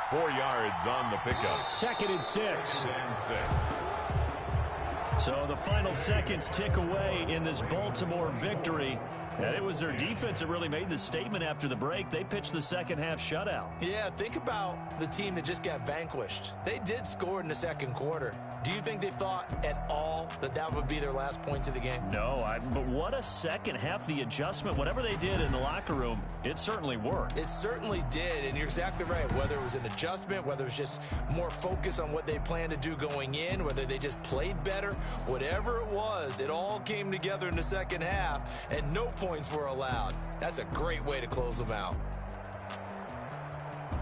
Speaker 3: 4 yards on the pickup.
Speaker 2: 2nd and 6. So the final seconds tick away in this Baltimore victory. And it was their defense that really made the statement after the break. They pitched the second half shutout.
Speaker 5: Yeah, think about the team that just got vanquished. They did score in the second quarter. Do you think they thought at all that that would be their last points of the game?
Speaker 2: No, but what a second half. The adjustment, whatever they did in the locker room, it certainly worked.
Speaker 5: It certainly did, and you're exactly right. Whether it was an adjustment, whether it was just more focus on what they planned to do going in, whether they just played better, whatever it was, it all came together in the second half, and no points were allowed. That's a great way to close them out.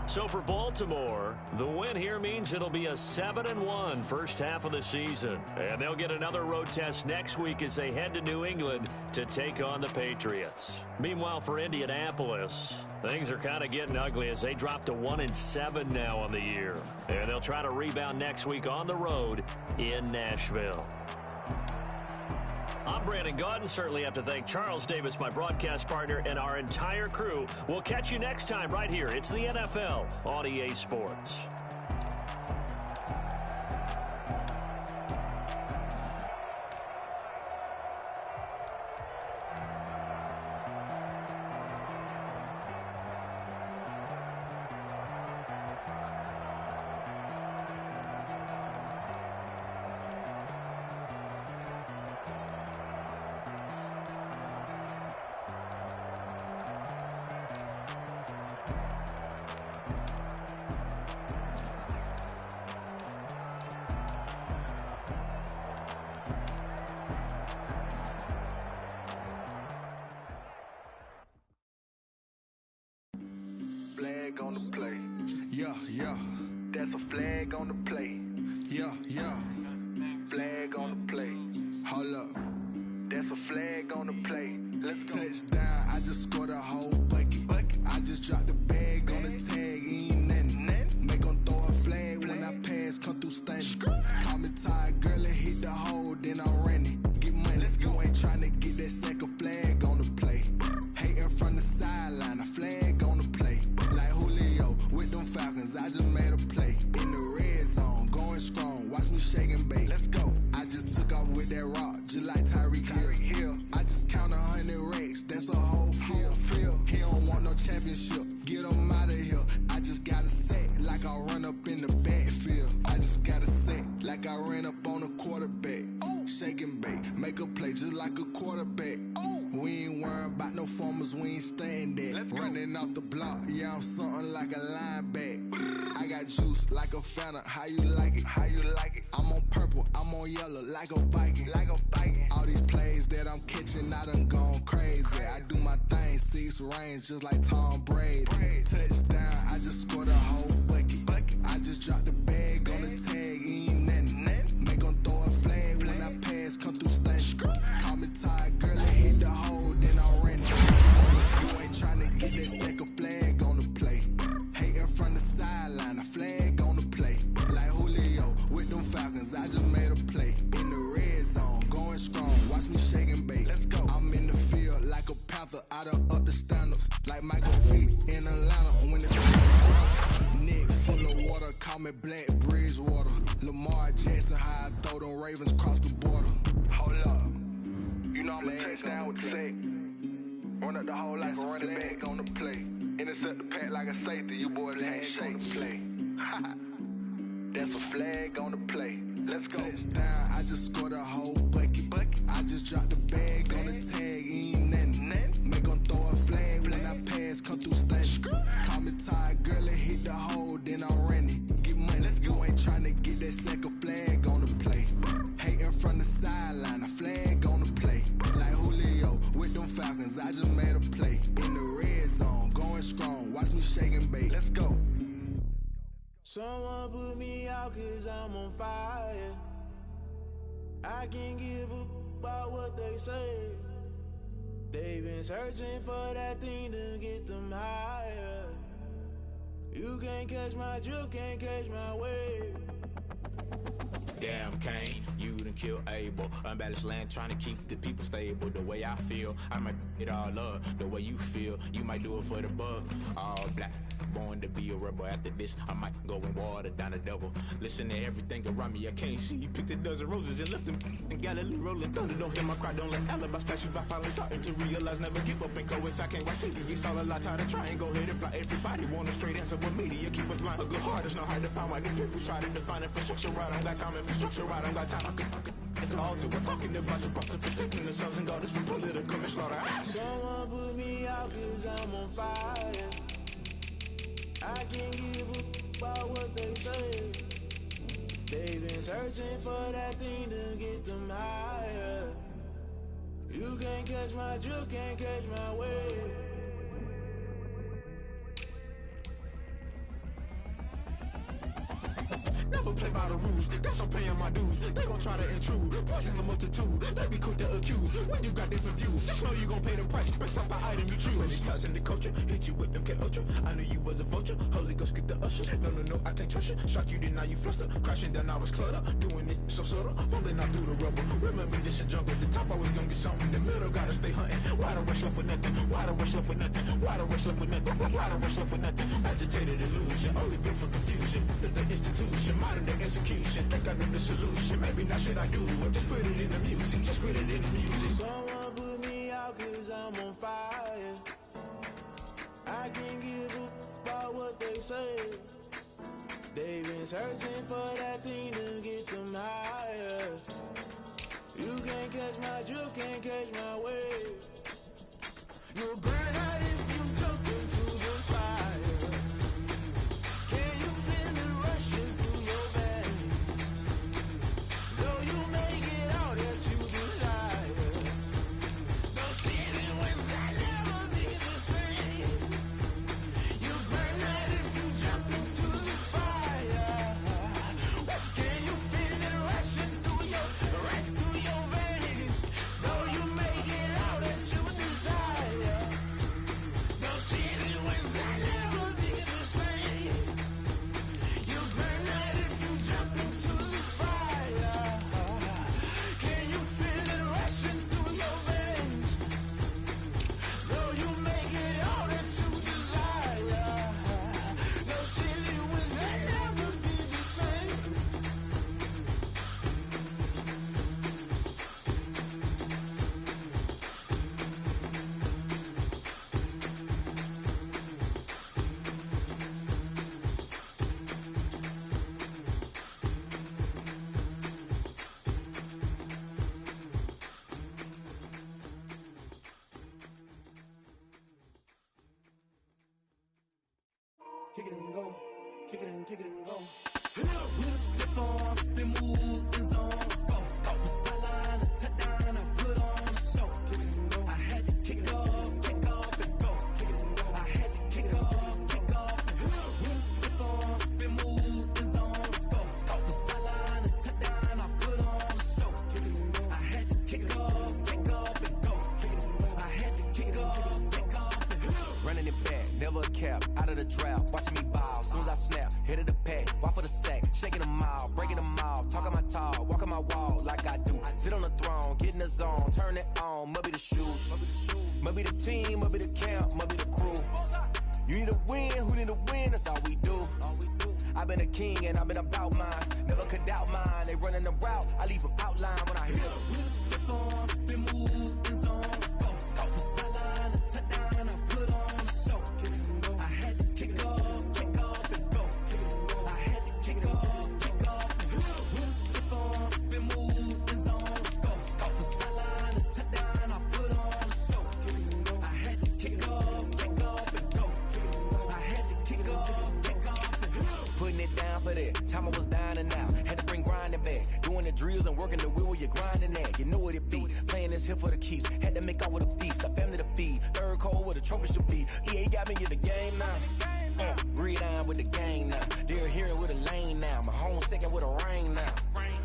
Speaker 2: So for Baltimore, the win here means it'll be a 7-1 first half of the season. And they'll get another road test next week as they head to New England to take on the Patriots. Meanwhile, for Indianapolis, things are kind of getting ugly as they drop to 1-7 now on the year. And they'll try to rebound next week on the road in Nashville. I'm Brandon Gaudin. Certainly have to thank Charles Davis, my broadcast partner, and our entire crew. We'll catch you next time right here. It's the NFL on EA Sports.
Speaker 7: Flag on the play. Yeah. That's a flag on the play. Yeah. Flag on the play. Hold up. That's a flag on the play. Let's go. Touchdown, I just scored a whole bucket. I just dropped the bag on the tag, ain't nothing. Make 'em throw a flag when I pass, come through stunning. Call me tired, girl, and hit the hole, then I'm running. Get money, you ain't trying to get quarterback. We ain't worrying about no formers, we ain't staying there. Running off the block, yeah, I'm something like a lineback. I got juice like a Fanta, how you like it? How you like it? I'm on purple, I'm on yellow, like a Viking. Like a Viking. All these plays that I'm catching, I done gone crazy. I do my thing, 6 range, just like Tom Brady. Touchdown, I just scored a whole bucket. I just dropped the bag on the tag, ain't nothing. Make 'em throw a flag when I pass, come through stunning. Call me tired, girl, and hit the hole, then I ran it. You ain't tryna get that second flag on the play. Hating from the sideline, a flag on the play. Like Julio with them Falcons, I just made a play. In the red zone, going strong, watch me shake and bake. Let's go. I'm in the field like a panther, I done up the standards. Like Michael V in Atlanta when it's neck full of water, call me Black Bridgewater. Lamar Jackson, how I throw them Ravens across the border. Hold up. You know I'm a touchdown with the sack. Run up the whole life and running back on the play. Intercept the pack like a safety, you boys ain't shake play. That's a flag on the play. Let's go. Touchdown, I just scored a whole bucket. I just dropped the bag on the tag, ain't nothing. Make 'em throw a flag when I pass, come through stunning. Call me tired, girl, and hit the hole, then I ran it. Get money, you ain't tryna get that second flag on the play. Hating from the sideline, a flag on the play. Like Julio with them Falcons, I just made a play. In the red zone, going strong, watch me shake and bake. Let's go.
Speaker 1: Someone put me out 'cause I'm on fire. I can't give up about what they say. They've been searching for that thing to get them higher. You can't catch my drift, can't catch my wave.
Speaker 8: Damn, Kane, you done killed Abel. Unbalanced land, trying to keep the people stable. The way I feel, I might it all up. The way you feel, you might do it for the buck. All black, born to be a rebel. After this, I might go and water down the devil. Listen to everything around me, I can't see. Picked a dozen roses and left them in Galilee rolling thunder. Don't hear my cry, don't let alibis pass you. I finally starting to realize, never give up and coincide. Can't watch TV, it's all a lot. Tired of trying, go ahead and fly. Everybody want a straight answer with media. Keep us blind, a good heart is not hard to find. Why the people try to define infrastructure right? I don't got time, infrastructure right, I don't got time. I could at the altar, we're talking about you, about to protecting the sons and daughters from political manslaughter.
Speaker 1: Someone put me out 'cause I'm on fire. I can't give up about what they say. They've been searching for that thing to get them higher. You can't catch my drift, can't catch my wave.
Speaker 8: Never play by the rules, guess I'm paying my dues. They gon' try to intrude, poison the multitude. They be quick to accuse, when you got different views. Just know you gon' pay the price, based off the item you choose. Many times in the culture, hit you with them K-Ultra. I knew you was a vulture, Holy Ghost get the usher. No, I can't trust you. Shock you, then now you fluster. Crashing down, I was cluttered. Doing this so subtle, fumbling out through the rubble. Remember this in jungle, the top I was gonna get something. The middle gotta stay hunting. Why the rush left for nothing? Why the rush left for nothing? Why the rush left for nothing? Why the rush left for nothing? Agitated illusion, only built for confusion. The institution, modern day execution. Think I know the solution, maybe not shit I do. Just put it in the music, just put it in the music.
Speaker 1: Someone put me out 'cause I'm on fire. I can't give up about what they say. They've been searching for that thing to get them higher. You can't catch my drift, can't catch my wave. You'll burn out if you jump into the fire. Can you feel it rushing through your veins? Though you make it out that you desire. No ceiling was that never be the same. You burn out if you jump into the fire. Can you feel it rushing through your veins? Though you make it out that you desire. kick it and go, kick it and go. With a stiff arm, spin move, in zone, go. Off the sideline, a touchdown, I put on a show. Kick it and go. I had to kick off and go. Kick it and go. I had to kick off and go. With a stiff arm, spin move, in zone, go. Off the sideline, a touchdown, I put on a show. Kick it and go. I had to kick off and go. Kick it and go. I had to kick off and go.
Speaker 9: Running it back, never a cap, out of the drought, watching me ball. Soon as I snap, hit of the pack, walk for the sack, shaking them all, breaking them off, talking my talk, walking my wall like I do. Sit on the throne, get in the zone, turn it on, must be the shoes, must be the team, must be the camp, must be the crew. You need a win, who need a win, that's all we do. I've been a king and I've been about mine, never could doubt mine. They running the route, I leave them outline when I hit them.
Speaker 1: With a stiff arm, spin move, in zone, go. Off the sideline, a touchdown, I put on a show. Kick it and go. I had to kick off and go. Kick it and go. I had to kick off and go. With a stiff arm, spin move, in zone, go. Off the sideline, a touchdown, I put on a show. Kick it and go. I had to kick off and go. Kick it and go. I had to kick off and go.
Speaker 9: Putting it down for that, time I was down and out, had to bring grinding back, doing the drills and working the wheel where you're grinding at, you know what it be, playing this here for the keeps, had to make out with a feast, a family to feed, third cold where the trophy should be, EA got me in the game now, breathe down with the gang now, they're hearing with a lane now, my home second with a rain now,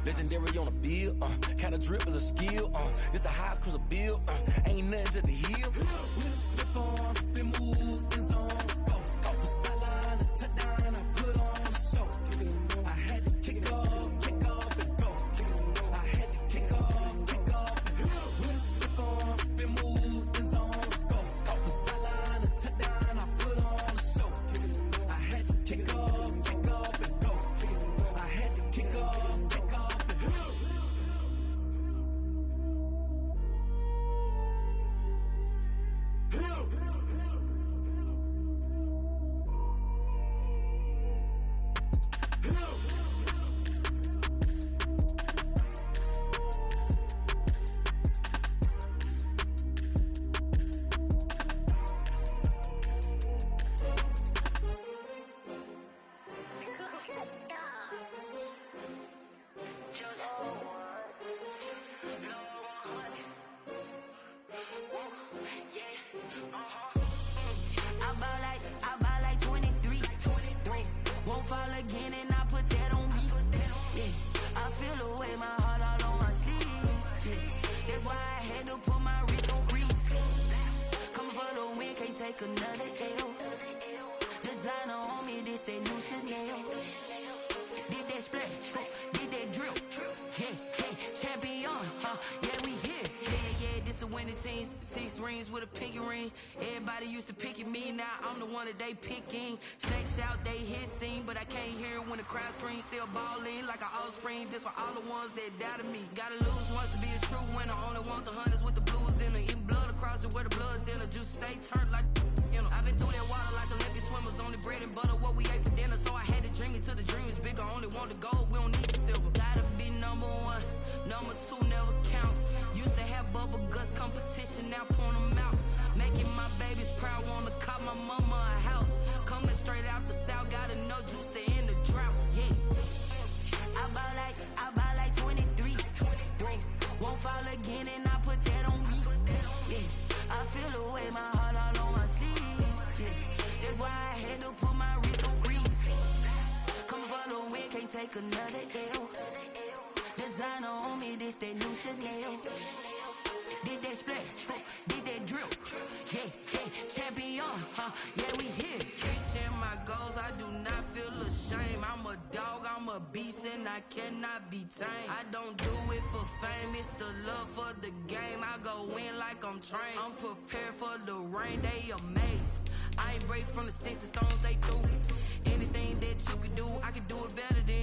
Speaker 9: legendary on the field, kinda drip is a skill, it's the highest cruiser bill, ain't nothing to the heel.
Speaker 1: With a stiff arm, spin move, in zone, go. Off the sideline, a touchdown, I put on a show. Kick it and go. I had to kick off and go. Kick it and go. I had to kick off and go. With a stiff arm, spin move, in zone, go. Off the sideline, a touchdown, I put on a show. Kick it and go. I had to kick off and go. Kick it and go. I had to kick off and go.
Speaker 10: I buy like 23. Won't fall again and I put that on me. Yeah, I feel the way, my heart all on my sleeve. Yeah, that's why I had to put my wrist on freeze. Coming for the win, can't take another L. Designer on me, this that new Chanel. Did that splash, did that drill. Yeah, champion, yeah, we here. Yeah, this the winning team. 6 rings with a pinky ring. Everybody used to pick at me, now I'm the one that they picking. Snakes out, they hit scene, but I can't hear it when the crowd screams. Still balling like an offspring. This for all the ones that doubted me. Gotta lose once to be a true winner. Only want the hunters with the blues in it. Eating blood across it where the blood dinner. Juice stay turned like, you know. I've been through that water like Olympic swimmers. Only bread and butter, what we ate for dinner. So I had to dream it till the dream is bigger. Only want the gold, we don't need the silver. Gotta be number 1, number 2 never count. Used to have bubble guts competition, now point them out. Making my babies proud, wanna call my mama a house. Coming straight out the south, got enough juice to end the drought. Yeah, I buy like 23. Won't fall again and I put that on me. Yeah, I feel the way, my heart all on my sleeve. Yeah, that's why I had to put my wrist on freeze. Coming for the win, can't take another L. Designer on me, this that new Chanel. Did that splash, did that drill. Yeah, champion, yeah, we here. Reaching my goals, I do not feel ashamed. I'm a dog, I'm a beast, and I cannot be tamed. I don't do it for fame, it's the love for the game. I go in like I'm trained. I'm prepared for the rain, they amazed. I ain't break from the sticks and stones they threw. Anything that you can do, I can do it better than